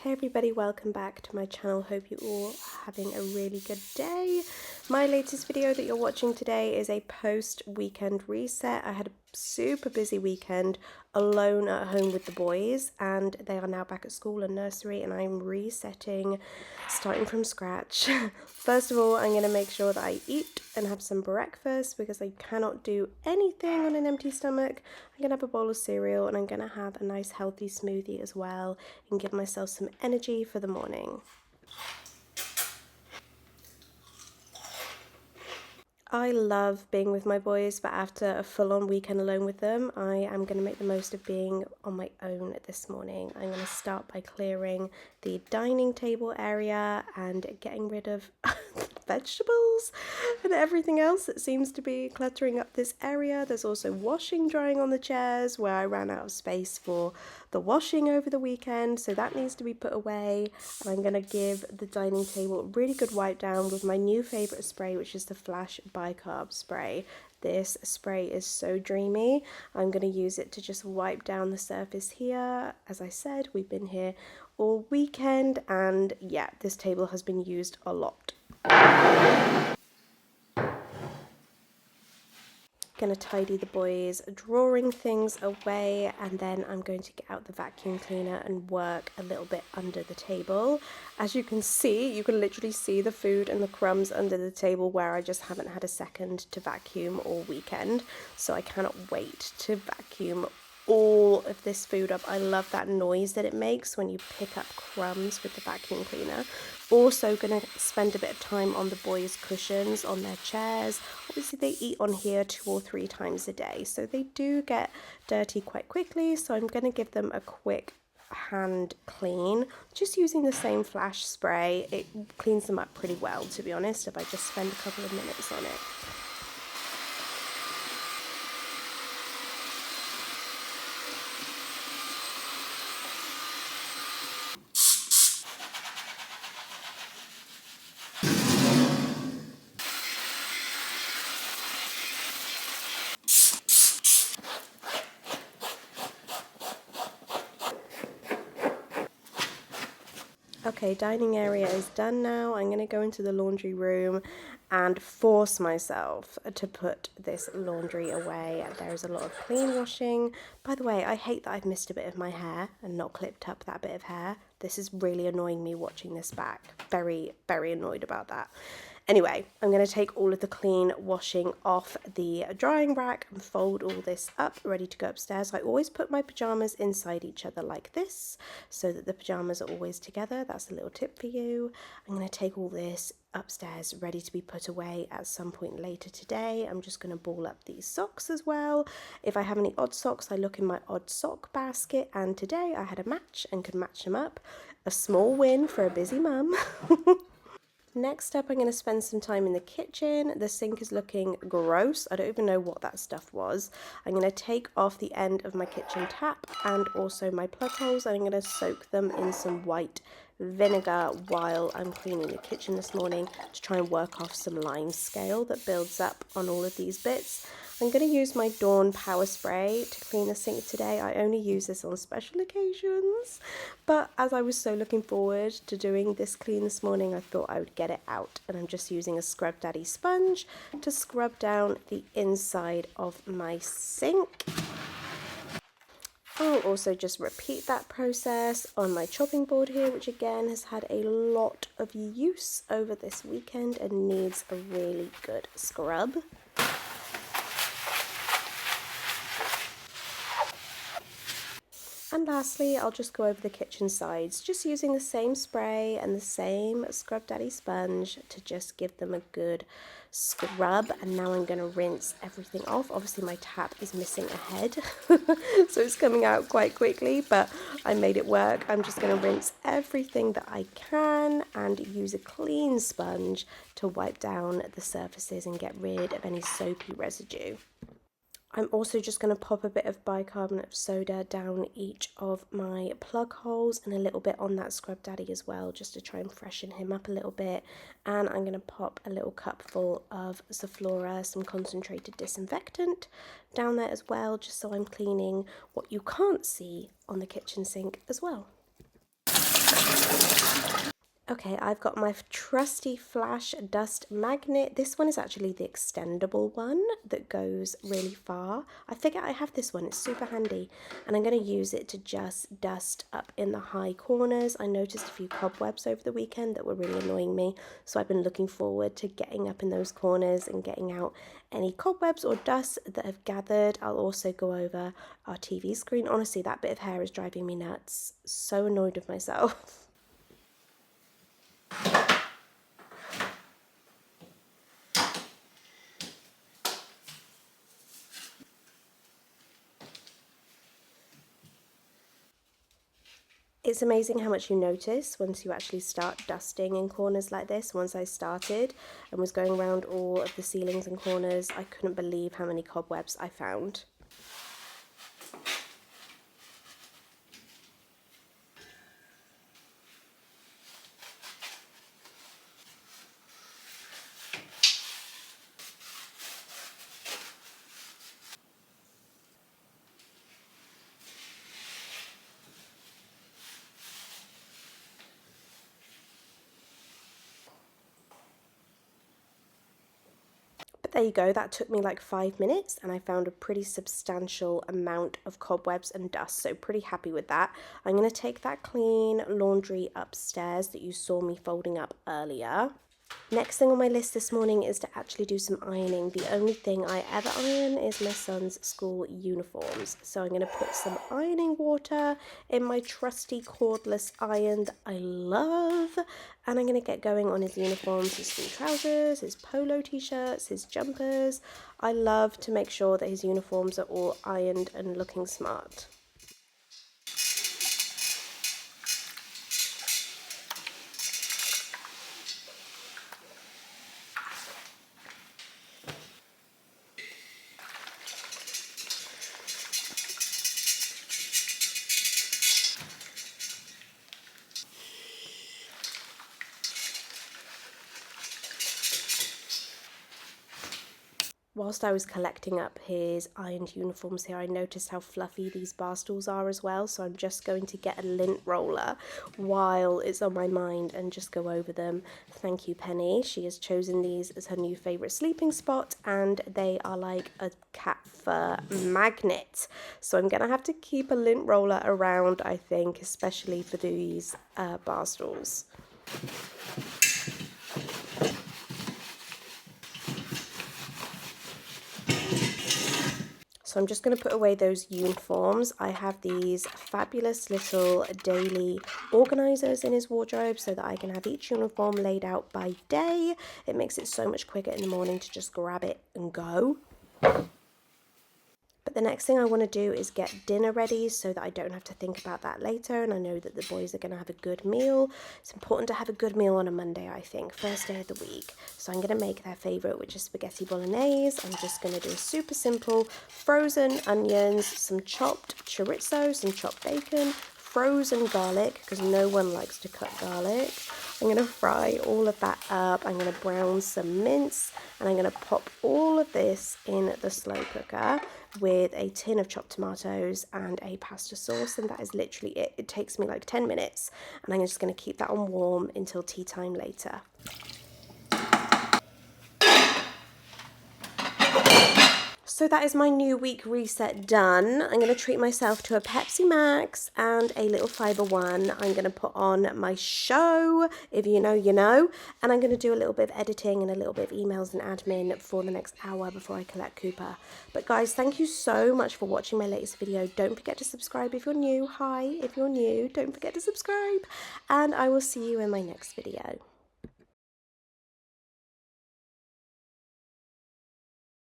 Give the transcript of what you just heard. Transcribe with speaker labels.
Speaker 1: Hey everybody, welcome back to my channel. Hope you all are having a really good day. My latest video that you're watching today is a post-weekend reset. I had a super busy weekend alone at home with the boys, and they are now back at school and nursery, and I'm resetting, starting from scratch. First of all, I'm going to make sure that I eat and have some breakfast because I cannot do anything on an empty stomach. I'm going to have a bowl of cereal and I'm going to have a nice healthy smoothie as well and give myself some energy for the morning. I love being with my boys, but after a full-on weekend alone with them, I am going to make the most of being on my own this morning. I'm going to start by clearing the dining table area and getting rid of vegetables and everything else that seems to be cluttering up this area. There's also washing drying on the chairs where I ran out of space for the washing over the weekend, so that needs to be put away. And I'm going to give the dining table a really good wipe down with my new favourite spray, which is the Flash Bicarb spray. This spray is so dreamy. I'm going to use it to just wipe down the surface here. As I said, we've been here all weekend, and yeah, this table has been used a lot. Going to tidy the boys' drawing things away, and then I'm going to get out the vacuum cleaner and work a little bit under the table. As you can see, you can literally see the food and the crumbs under the table where I just haven't had a second to vacuum all weekend, so I cannot wait to vacuum all of this food up. I love that noise that it makes when you pick up crumbs with the vacuum cleaner. Also going to spend a bit of time on the boys' cushions on their chairs. Obviously they eat on here 2 or 3 times a day, so they do get dirty quite quickly, so I'm going to give them a quick hand clean just using the same Flash spray. It cleans them up pretty well, to be honest, if I just spend a couple of minutes on it. Okay, dining area is done now. I'm going to go into the laundry room and force myself to put this laundry away. There's a lot of clean washing. By the way, I hate that I've missed a bit of my hair and not clipped up that bit of hair. This is really annoying me watching this back. Very, very annoyed about that. Anyway, I'm going to take all of the clean washing off the drying rack and fold all this up, ready to go upstairs. I always put my pyjamas inside each other like this, so that the pyjamas are always together. That's a little tip for you. I'm going to take all this upstairs, ready to be put away at some point later today. I'm just going to ball up these socks as well. If I have any odd socks, I look in my odd sock basket, and today I had a match and could match them up. A small win for a busy mum. Next up, I'm going to spend some time in the kitchen. The sink is looking gross. I don't even know what that stuff was. I'm going to take off the end of my kitchen tap and also my plug holes, and I'm going to soak them in some white vinegar while I'm cleaning the kitchen this morning to try and work off some lime scale that builds up on all of these bits. I'm going to use my Dawn Power Spray to clean the sink today. I only use this on special occasions, but as I was so looking forward to doing this clean this morning, I thought I would get it out, and I'm just using a Scrub Daddy sponge to scrub down the inside of my sink. I'll also just repeat that process on my chopping board here, which again has had a lot of use over this weekend and needs a really good scrub. And lastly, I'll just go over the kitchen sides, just using the same spray and the same Scrub Daddy sponge to just give them a good scrub. And now I'm going to rinse everything off. Obviously my tap is missing a head, so it's coming out quite quickly, but I made it work. I'm just going to rinse everything that I can and use a clean sponge to wipe down the surfaces and get rid of any soapy residue. I'm also just going to pop a bit of bicarbonate of soda down each of my plug holes and a little bit on that Scrub Daddy as well, just to try and freshen him up a little bit. And I'm going to pop a little cupful of Zoflora, some concentrated disinfectant, down there as well, just so I'm cleaning what you can't see on the kitchen sink as well. Okay, I've got my trusty flash dust magnet. This one is actually the extendable one that goes really far. I forget I have this one, it's super handy. And I'm going to use it to just dust up in the high corners. I noticed a few cobwebs over the weekend that were really annoying me. So I've been looking forward to getting up in those corners and getting out any cobwebs or dust that have gathered. I'll also go over our TV screen. Honestly, that bit of hair is driving me nuts. So annoyed with myself. It's amazing how much you notice once you actually start dusting in corners like this. Once I started and was going around all of the ceilings and corners, I couldn't believe how many cobwebs I found. But there you go, that took me like 5 minutes and I found a pretty substantial amount of cobwebs and dust, so pretty happy with that. I'm going to take that clean laundry upstairs that you saw me folding up earlier. Next thing on my list this morning is to actually do some ironing. The only thing I ever iron is my son's school uniforms. So I'm going to put some ironing water in my trusty cordless iron that I love. And I'm going to get going on his uniforms, his school trousers, his polo t-shirts, his jumpers. I love to make sure that his uniforms are all ironed and looking smart. Whilst I was collecting up his ironed uniforms here, I noticed how fluffy these bar stools are as well, so I'm just going to get a lint roller while it's on my mind and just go over them. Thank you, Penny. She has chosen these as her new favourite sleeping spot, and they are like a cat fur magnet. So I'm going to have to keep a lint roller around, I think, especially for these bar stools. So I'm just going to put away those uniforms. I have these fabulous little daily organisers in his wardrobe so that I can have each uniform laid out by day. It makes it so much quicker in the morning to just grab it and go. But the next thing I want to do is get dinner ready so that I don't have to think about that later, and I know that the boys are going to have a good meal. It's important to have a good meal on a Monday, I think, first day of the week. So I'm going to make their favourite, which is spaghetti bolognese. I'm just going to do a super simple frozen onions, some chopped chorizo, some chopped bacon, frozen garlic, because no one likes to cut garlic. I'm going to fry all of that up. I'm going to brown some mince, and I'm going to pop all of this in the slow cooker with a tin of chopped tomatoes and a pasta sauce, and that is literally it. It takes me like 10 minutes, and I'm just going to keep that on warm until tea time later. So that is my new week reset done. I'm going to treat myself to a Pepsi Max and a little Fiber One. I'm going to put on my show, if you know, you know. And I'm going to do a little bit of editing and a little bit of emails and admin for the next hour before I collect Cooper. But guys, thank you so much for watching my latest video. Don't forget to subscribe if you're new. Hi, if you're new, don't forget to subscribe. And I will see you in my next video.